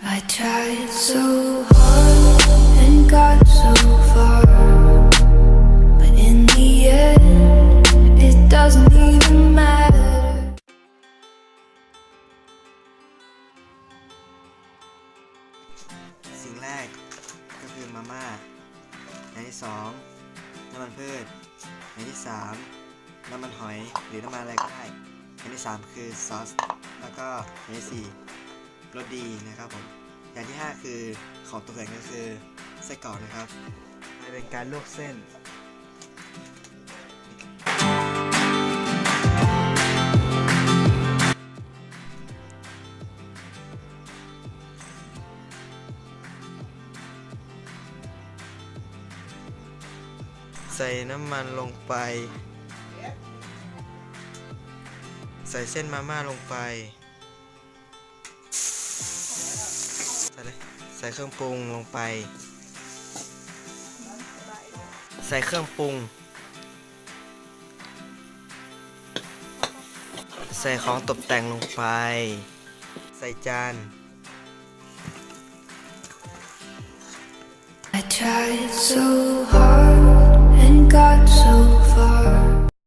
I tried so hard and got so far, but in the end, it doesn't even matter. สิ่งแรกก็คือมาม่าอย่างที่สองน้ำมันพืชอย่างที่สามน้ำมันหอยหรือน้ำมันอะไรก็ได้อย่างที่สามคือซอสแล้วก็อย่างที่สี่รสดีนะครับผมอย่างที่ห้าคือของตกแต่งก็คือไส้กรอกนะครับเป็นการลวกเส้นใส่น้ำมันลงไปใส่เส้นมาม่าลงไปใส่เครื่องปรุงลงไปใส่เครื่องปรุงใส่ของตกแต่งลงไปใส่จานI tried so